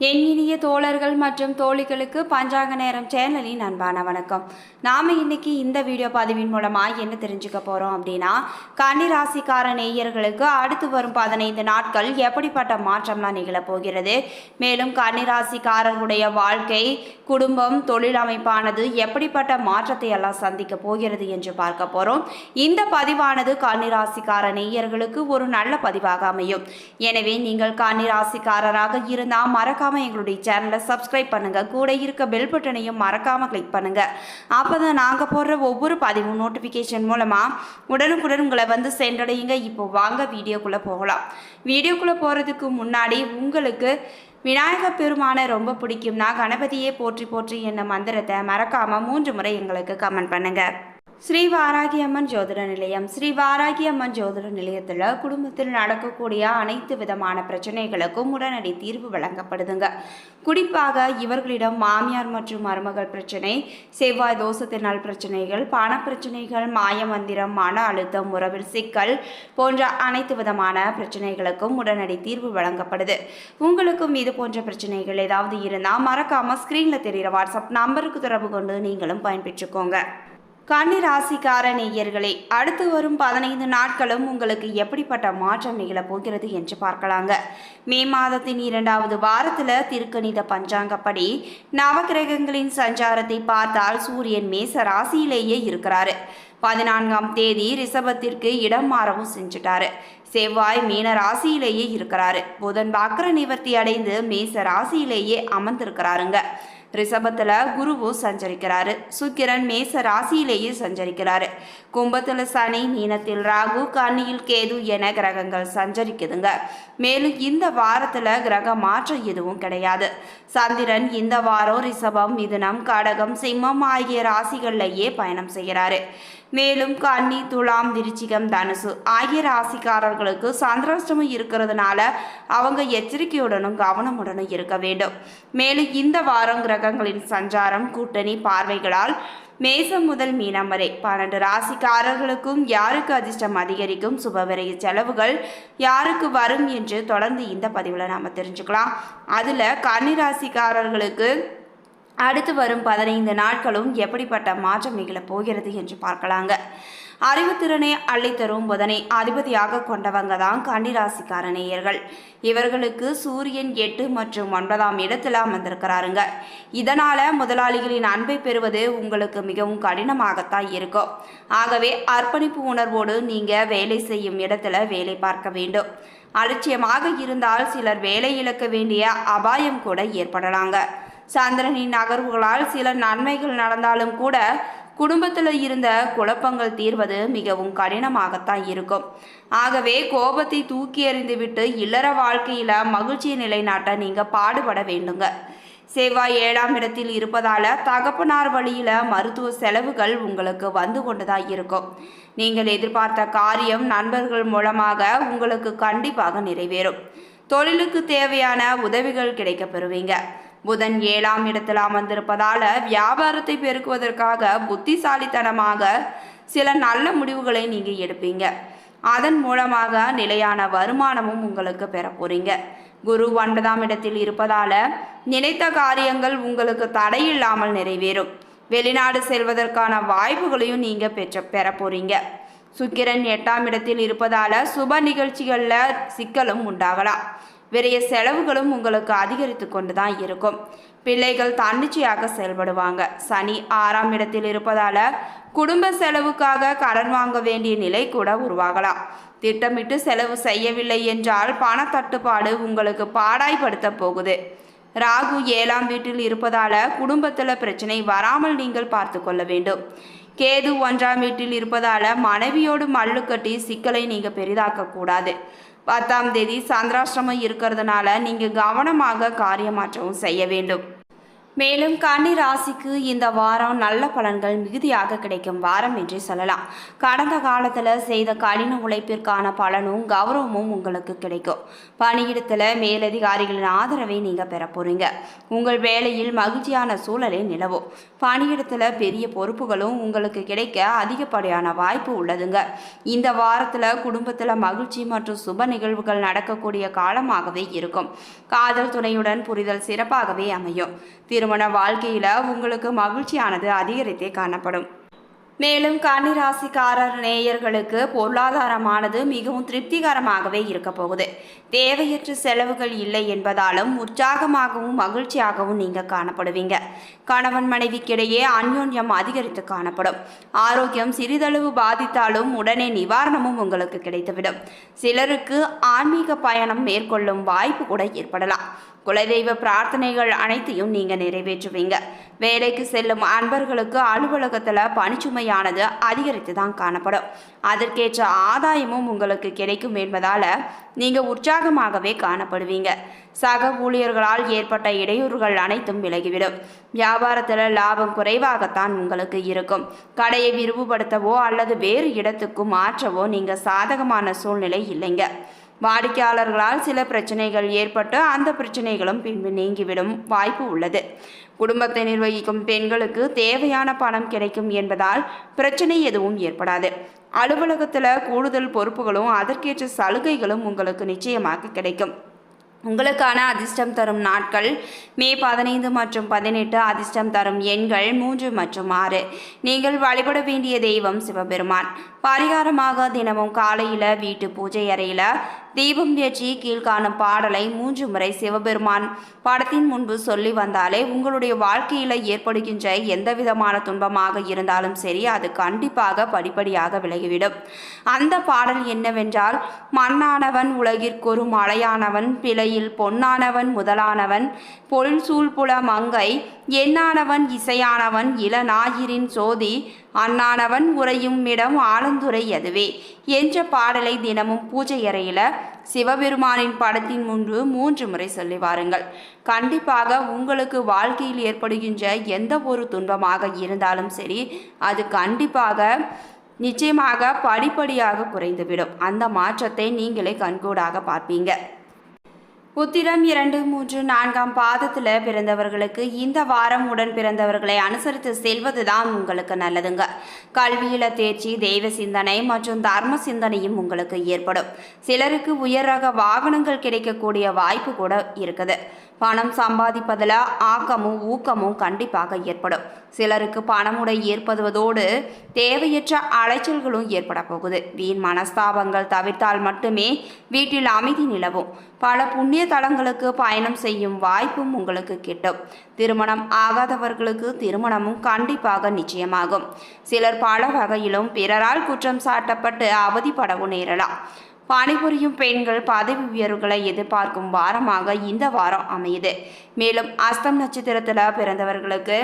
என் இனிய தோழர்கள் மற்றும் தோழிகளுக்கு பஞ்சாங்க நேரம் சேனலின் அன்பான வணக்கம். நாம் இன்னைக்கு இந்த வீடியோ பதிவின் மூலமாக என்ன தெரிஞ்சுக்க போகிறோம் அப்படின்னா, கன்னிராசிக்கார நேயர்களுக்கு அடுத்து வரும் 15 நாட்கள் எப்படிப்பட்ட மாற்றம்லாம் நிகழப்போகிறது, மேலும் கன்னிராசிக்காரர்களுடைய வாழ்க்கை, குடும்பம், தொழில் அமைப்பானது எப்படிப்பட்ட மாற்றத்தை எல்லாம் சந்திக்க போகிறது என்று பார்க்க போகிறோம். இந்த பதிவானது கன்னிராசிக்கார நேயர்களுக்கு ஒரு நல்ல பதிவாக அமையும். எனவே நீங்கள் கன்னிராசிக்காரராக இருந்தால் மறக்காம எங்களுடைய சேனலை சப்ஸ்கிரைப் பண்ணுங்க, கூட இருக்க பெல் பட்டனையும் மறக்காம கிளிக் பண்ணுங்க. அப்பதான் நாங்க போடுற ஒவ்வொரு பதிவும் நோட்டிபிகேஷன் மூலமா உடனுக்குடன் உங்களை வந்து சென்றடையுங்க. இப்போ வாங்க வீடியோக்குள்ள போகலாம். வீடியோக்குள்ள போறதுக்கு முன்னாடி உங்களுக்கு விநாயக பெருமானை ரொம்ப பிடிக்கும்னா கணபதியே போற்றி போற்றி என்ன மந்திரத்தை மறக்காம 3 முறை எங்களுக்கு கமெண்ட் பண்ணுங்க. ஸ்ரீ வாராகி அம்மன் ஜோதிட நிலையம். ஸ்ரீ வாராகி அம்மன் ஜோதிட நிலையத்தில் குடும்பத்தில் நடக்கக்கூடிய அனைத்து விதமான பிரச்சனைகளுக்கும் உடனடி தீர்வு வழங்கப்படுதுங்க. குறிப்பாக இவர்களிடம் மாமியார் மற்றும் மருமகள் பிரச்சனை, செவ்வாய் தோஷத்தினால் பிரச்சனைகள், பண பிரச்சனைகள், மாயமந்திரம், மன அழுத்தம், உறவில் சிக்கல் போன்ற அனைத்து விதமான பிரச்சனைகளுக்கும் உடனடி தீர்வு வழங்கப்படுது. உங்களுக்கும் இது போன்ற பிரச்சனைகள் ஏதாவது இருந்தால் மறக்காம ஸ்கிரீன்ல தெரிகிற வாட்ஸ்அப் நம்பருக்கு தொடர்பு கொண்டு நீங்களும் பயன்பெற்றுக்கோங்க. கன்னிராசிக்கார நேயர்களே, அடுத்து வரும் 15 நாட்களும் உங்களுக்கு எப்படிப்பட்ட மாற்றம் நிகழப்போகிறது என்று பார்க்கலாங்க. மே மாதத்தின் 2வது வாரத்தில் திருக்கணித பஞ்சாங்கப்படி நவகிரகங்களின் சஞ்சாரத்தை பார்த்தால் சூரியன் மேச ராசியிலேயே இருக்கிறாரு. 14ஆம் தேதி ரிஷபத்திற்கு இடம் மாறவும் செஞ்சுட்டாரு. செவ்வாய் மீன ராசியிலேயே இருக்கிறாரு. புதன் வக்ர நிவர்த்தி அடைந்து மேச ராசியிலேயே அமர்ந்திருக்கிறாருங்க. ரிஷபத்தில் குருவும் சஞ்சரிக்கிறாரு. சுக்கிரன் மேச ராசியிலேயே சஞ்சரிக்கிறாரு. கும்பத்தில் சனி, மீனத்தில் ராகு, கன்னியில் கேது என கிரகங்கள் சஞ்சரிக்குதுங்க. மேலும் இந்த வாரத்தில் கிரக மாற்றம் எதுவும் கிடையாது. சந்திரன் இந்த வாரம் ரிஷபம், மிதுனம், கடகம், சிம்மம் ஆகிய ராசிகள்லேயே பயணம் செய்கிறாரு. மேலும் கன்னி, துலாம், விருச்சிகம், தனுசு ஆகிய ராசிக்காரர்களுக்கு சந்திராஷ்டமம் இருக்கிறதுனால அவங்க எச்சரிக்கையுடனும் கவனமுடனும் இருக்க வேண்டும். மேலும் இந்த வாரம் கிரகங்களின் சஞ்சாரம், கூட்டணி பார்வைகளால் மேசம் முதல் மீனம் வரை 12 ராசிக்காரர்களுக்கும் யாருக்கு அதிர்ஷ்டம் அதிகரிக்கும், சுபவிரய செலவுகள் யாருக்கு வரும் என்று தொடர்ந்து இந்த பதிவில் நாம் தெரிஞ்சுக்கலாம். அதில் கன்னிராசிக்காரர்களுக்கு அடுத்து வரும் 15 நாட்களும் எப்படிப்பட்ட மாற்றம் நிகழப் போகிறது என்று பார்க்கலாங்க. அறிவுத்திறனை அள்ளித்தரும் புதனை அதிபதியாக கொண்டவங்க தான் கன்னிராசிக்கார நேயர்கள். இவர்களுக்கு சூரியன் 8 மற்றும் 9ஆம் இடத்துல அமர்ந்திருக்கிறாருங்க. இதனால முதலாளிகளின் அன்பை பெறுவது உங்களுக்கு மிகவும் கடினமாகத்தான் இருக்கும். ஆகவே அர்ப்பணிப்பு உணர்வோடு நீங்க வேலை செய்யும் இடத்துல வேலை பார்க்க வேண்டும். அலட்சியமாக இருந்தால் சிலர் வேலை இழக்க வேண்டிய அபாயம் கூட ஏற்படலாங்க. சந்திரனின் நகர்வுகளால் சில நன்மைகள் நடந்தாலும் கூட குடும்பத்தில் இருந்த குழப்பங்கள் தீர்வது மிகவும் கடினமாகத்தான் இருக்கும். ஆகவே கோபத்தை தூக்கி எறிந்துவிட்டு இல்லற வாழ்க்கையில மகிழ்ச்சியை நிலைநாட்ட நீங்க பாடுபட வேண்டுங்க. செவ்வாய் 7ஆம் இடத்தில் இருப்பதால தகப்பனார் வழியில மருத்துவ செலவுகள் உங்களுக்கு வந்து கொண்டுதான் இருக்கும். நீங்கள் எதிர்பார்த்த காரியம் நண்பர்கள் மூலமாக உங்களுக்கு கண்டிப்பாக நிறைவேறும். தொழிலுக்கு தேவையான உதவிகள் கிடைக்க பெறுவீங்க. புதன் 7ஆம் இடத்தில் அமர்ந்திருப்பதால வியாபாரத்தை பெருக்குவதற்காக புத்திசாலித்தனமாக சில நல்ல முடிவுகளை நீங்க எடுப்பீங்க. அதன் மூலமாக நிலையான வருமானமும் உங்களுக்கு பெற போறீங்க. குரு 9ஆம் இடத்தில் இருப்பதால நினைத்த காரியங்கள் உங்களுக்கு தடையில்லாமல் நிறைவேறும். வெளிநாடு செல்வதற்கான வாய்ப்புகளையும் நீங்க பெற போறீங்க. சுக்கிரன் 8ஆம் இடத்தில் இருப்பதால சுப நிகழ்ச்சிகளில் சிக்கலும் உண்டாகலாம். விரைய செலவுகளும் உங்களுக்கு அதிகரித்து கொண்டு தான் இருக்கும். பிள்ளைகள் தன்னிச்சையாக செயல்படுவாங்க. சனி 6ஆம் இடத்தில் இருப்பதால குடும்ப செலவுக்காக கடன் வாங்க வேண்டிய நிலை கூட உருவாகலாம். திட்டமிட்டு செலவு செய்யவில்லை என்றால் பண தட்டுப்பாடு உங்களுக்கு பாடாய்படுத்த போகுது. ராகு 7ஆம் வீட்டில் இருப்பதால குடும்பத்தில் பிரச்சனை வராமல் நீங்கள் பார்த்து கொள்ள வேண்டும். கேது 1ஆம் வீட்டில் இருப்பதால மனைவியோடு மல்லு கட்டி சிக்கலை நீங்க பெரிதாக்க கூடாது. 10ஆம் தேதி சந்திராஷ்டிரமம் இருக்கிறதுனால நீங்க கவனமாக காரியமாற்றவும் செய்ய வேண்டும். மேலும் கன்னி ராசிக்கு இந்த வாரம் நல்ல பலன்கள் மிகுதியாக கிடைக்கும் வாரம் என்றே சொல்லலாம். கடந்த காலத்தில் செய்த கடின உழைப்பிற்கான பலனும் கௌரவமும் உங்களுக்கு கிடைக்கும். பணியிடத்தில் மேலதிகாரிகளின் ஆதரவை நீங்கள் பெற போறீங்க. உங்கள் வேலையில் மகிழ்ச்சியான சூழலே நிலவும். பணியிடத்தில் பெரிய பொறுப்புகளும் உங்களுக்கு கிடைக்க அதிகப்படியான வாய்ப்பு உள்ளதுங்க. இந்த வாரத்தில் குடும்பத்தில் மகிழ்ச்சி மற்றும் சுப நிகழ்வுகள் நடக்கக்கூடிய காலமாகவே இருக்கும். காதல் துணையுடன் புரிதல் சிறப்பாகவே அமையும். திருமண வாழ்க்கையில உங்களுக்கு மகிழ்ச்சியானது அதிகரித்தே காணப்படும். மேலும் கன்னிராசிக்காரர் நேயர்களுக்கு பொருளாதாரமானது மிகவும் திருப்திகரமாகவே இருக்க போகுது. தேவையற்ற செலவுகள் இல்லை என்பதாலும் உற்சாகமாகவும் மகிழ்ச்சியாகவும் நீங்கள் காணப்படுவீங்க. கணவன் மனைவிக்கிடையே அந்யோன்யம் அதிகரித்து காணப்படும். ஆரோக்கியம் சிறிதளவு பாதித்தாலும் உடனே நிவாரணமும் உங்களுக்கு கிடைத்துவிடும். சிலருக்கு ஆன்மீக பயணம் மேற்கொள்ளும் வாய்ப்பு கூட ஏற்படலாம். குலதெய்வ பிரார்த்தனைகள் அனைத்தையும் நீங்கள் நிறைவேற்றுவீங்க. வேலைக்கு செல்லும் அன்பர்களுக்கு அலுவலகத்தில் பணிச்சுமையானது அதிகரித்து தான் காணப்படும். அதற்கேற்ற ஆதாயமும் உங்களுக்கு கிடைக்கும் என்பதால் நீங்கள் உற்சாகமாகவே காணப்படுவீங்க. சக ஊழியர்களால் ஏற்பட்ட இடையூறுகள் அனைத்தும் விலகிவிடும். வியாபாரத்தில் லாபம் குறைவாகத்தான் உங்களுக்கு இருக்கும். கடையை விரிவுபடுத்தவோ அல்லது வேறு இடத்துக்கு மாற்றவோ நீங்கள் சாதகமான சூழ்நிலை இல்லைங்க. வாடிக்கையாளர்களால் சில பிரச்சனைகள் ஏற்பட்டு அந்த பிரச்சனைகளும் பின்பு நீங்கிவிடும் வாய்ப்பு உள்ளது. குடும்பத்தை நிர்வகிக்கும் பெண்களுக்கு தேவையான பணம் கிடைக்கும் என்பதால் பிரச்சனை எதுவும் ஏற்படாது. அலுவலகத்தில் கூடுதல் பொறுப்புகளும் அதற்கேற்ற சலுகைகளும் உங்களுக்கு நிச்சயமாக கிடைக்கும். உங்களுக்கான அதிர்ஷ்டம் தரும் நாட்கள் மே 15 மற்றும் 18. அதிர்ஷ்டம் தரும் எண்கள் 3 மற்றும் 6. நீங்கள் வழிபட வேண்டிய தெய்வம் சிவபெருமான். பரிகாரமாக தினமும் காலையில் வீட்டு பூஜை அறையில் தீபம் ஏற்றி கீழ்காணும் பாடலை 3 முறை சிவபெருமான் படத்தின் முன்பு சொல்லி வந்தாலே உங்களுடைய வாழ்க்கையில் ஏற்படுகின்ற எந்த விதமான துன்பமாக இருந்தாலும் சரி, அது கண்டிப்பாக படிப்படியாக விலகிவிடும். அந்த பாடல் என்னவென்றால், மண்ணானவன் உலகிற்கொரு மலையானவன், பிழையில் பொன்னானவன் முதலானவன், பொருள் சூழ்புல மங்கை, எண்ணானவன் இசையானவன், இளநாயிரின் சோதி, அண்ணானவன் உறையும் இடம் ஆலந்துரை அதுவே என்ற பாடலை தினமும் பூஜை அறையில் சிவபெருமானின் படத்தின் முன்பு 3 முறை சொல்லி வாருங்கள். கண்டிப்பாக உங்களுக்கு வாழ்க்கையில் ஏற்படுகின்ற எந்த ஒரு துன்பமாக இருந்தாலும் சரி, அது கண்டிப்பாக நிச்சயமாக படிப்படியாக குறைந்துவிடும். அந்த மாற்றத்தை நீங்களே கண்கூடாக பார்ப்பீங்க. உத்திரம் 2, 3, 4ஆம் பாதத்தில் பிறந்தவர்களுக்கு இந்த வாரம் உடன் பிறந்தவர்களை அனுசரித்து செல்வதுதான் உங்களுக்கு நல்லதுங்க. கல்வியில தேர்ச்சி, தெய்வ சிந்தனை மற்றும் தர்ம சிந்தனையும் உங்களுக்கு ஏற்படும். சிலருக்கு உயர் ரக வாகனங்கள் கிடைக்கக்கூடிய வாய்ப்பு கூட இருக்குது. பணம் சம்பாதிப்பதில் ஆக்கமும் ஊக்கமும் கண்டிப்பாக ஏற்படும். சிலருக்கு பணமுடை ஏற்படுவதோடு தேவையற்ற அலைச்சல்களும் ஏற்பட போகுது. வீண் மனஸ்தாபங்கள் தவிர்த்தால் மட்டுமே வீட்டில் அமைதி நிலவும். பல புண்ணிய தலங்களுக்கு பயணம் செய்யும் வாய்ப்பும் உங்களுக்கு கிட்டும். திருமணம் ஆகாதவர்களுக்கு திருமணமும் கண்டிப்பாக நிச்சயமாகும். சிலர் பல வகையிலும் பிறரால் குற்றம் சாட்டப்பட்டு அவதிப்படவும் நேரலாம். பணிபுரியும் பெண்கள் பதவி உயர்வுகளை எதிர்பார்க்கும் வாரமாக இந்த வாரம் அமையுது. மேலும் அஸ்தம் நட்சத்திரத்தில் பிறந்தவர்களுக்கு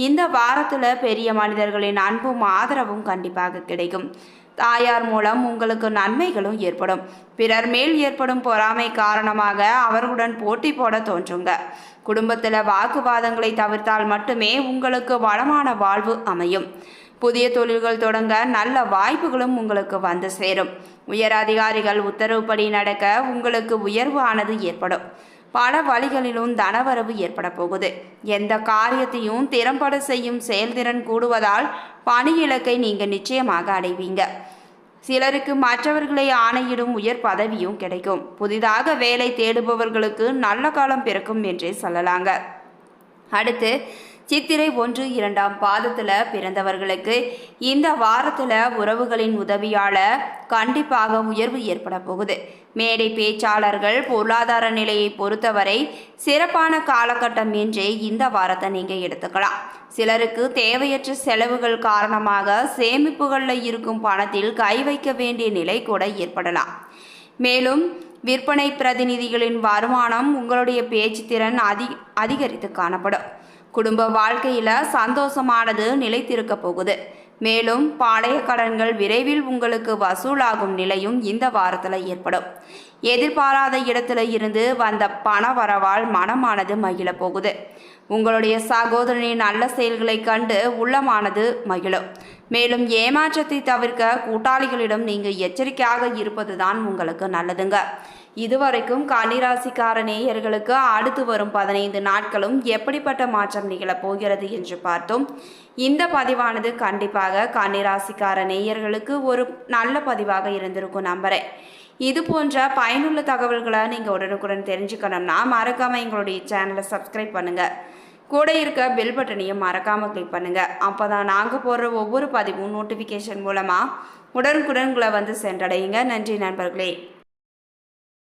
இந்த வாரத்தில் பெரிய மனிதர்களின் அன்பும் ஆதரவும் கண்டிப்பாக கிடைக்கும். தாயார் மூலம் உங்களுக்கு நன்மைகளும் ஏற்படும். பிறர் மேல் ஏற்படும் பொறாமை காரணமாக அவர்களுடன் போட்டி போட தோன்றுங்க. குடும்பத்தில் வாக்குவாதங்களை தவிர்த்தால் மட்டுமே உங்களுக்கு வளமான வாழ்வு அமையும். புதிய தொழில்கள் தொடங்க நல்ல வாய்ப்புகளும் உங்களுக்கு வந்து சேரும். உயர் அதிகாரிகள் உத்தரவுப்படி நடக்க உங்களுக்கு உயர்வு ஆனது ஏற்படும். பல வழிகளிலும் தனவரவு ஏற்பட போகுது. எந்த காரியத்தையும் திறம்பட செய்யும் செயல்திறன் கூடுவதால் பணி இலக்கை நீங்கள் நிச்சயமாக அடைவீங்க. சிலருக்கு மற்றவர்களை ஆணையிடும் உயர் பதவியும் கிடைக்கும். புதிதாக வேலை தேடுபவர்களுக்கு நல்ல காலம் பிறக்கும் என்றே சொல்லலாங்க. அடுத்து சித்திரை 1, 2ஆம் பாதத்தில் பிறந்தவர்களுக்கு இந்த வாரத்தில் உறவுகளின் உதவியால் கண்டிப்பாக உயர்வு ஏற்பட போகுது. மேடை பேச்சாளர்கள் பொருளாதார நிலையை பொறுத்தவரை சிறப்பான காலகட்டம் என்றே இந்த வாரத்தை நீங்கள் எடுத்துக்கலாம். சிலருக்கு தேவையற்ற செலவுகள் காரணமாக சேமிப்புகளில் இருக்கும் பணத்தில் கை வைக்க வேண்டிய நிலை கூட ஏற்படலாம். மேலும் விற்பனை பிரதிநிதிகளின் வருமானம் உங்களுடைய பேச்சு திறன் அதிகரித்து காணப்படும். குடும்ப வாழ்க்கையில் சந்தோஷமானது நிலைத்திருக்க போகுது. மேலும் பாளைய கடன்கள் விரைவில் உங்களுக்கு வசூலாகும் நிலையும் இந்த வாரத்தில் ஏற்படும். எதிர்பாராத இடத்துல இருந்து வந்த பண வரவால் மனமானது மகிழ போகுது. உங்களுடைய சகோதரனின் நல்ல செயல்களை கண்டு உள்ளமானது மகிழும். மேலும் ஏமாற்றத்தை தவிர்க்க கூட்டாளிகளிடம் நீங்கள் எச்சரிக்கையாக இருப்பது தான் உங்களுக்கு நல்லதுங்க. இதுவரைக்கும் கன்னிராசிக்கார நேயர்களுக்கு அடுத்து வரும் 15 நாட்களும் எப்படிப்பட்ட மாற்றம் நிகழப் போகிறது என்று பார்த்தோம். இந்த பதிவானது கண்டிப்பாக கன்னிராசிக்கார நேயர்களுக்கு ஒரு நல்ல பதிவாக இருந்திருக்கும் நம்புறேன். இது போன்ற பயனுள்ள தகவல்களை நீங்கள் உடனுக்குடன் தெரிஞ்சுக்கணும்னா மறக்காமல் எங்களுடைய சேனலை சப்ஸ்கிரைப் பண்ணுங்கள். கூட இருக்க பெல் பட்டனையும் மறக்காமல் கிளிக் பண்ணுங்கள். அப்போ தான் நாங்கள் போடுற ஒவ்வொரு பதிவும் நோட்டிஃபிகேஷன் மூலமாக உடனுக்குடன் உங்களை வந்து சென்றடையுங்க. நன்றி நண்பர்களே.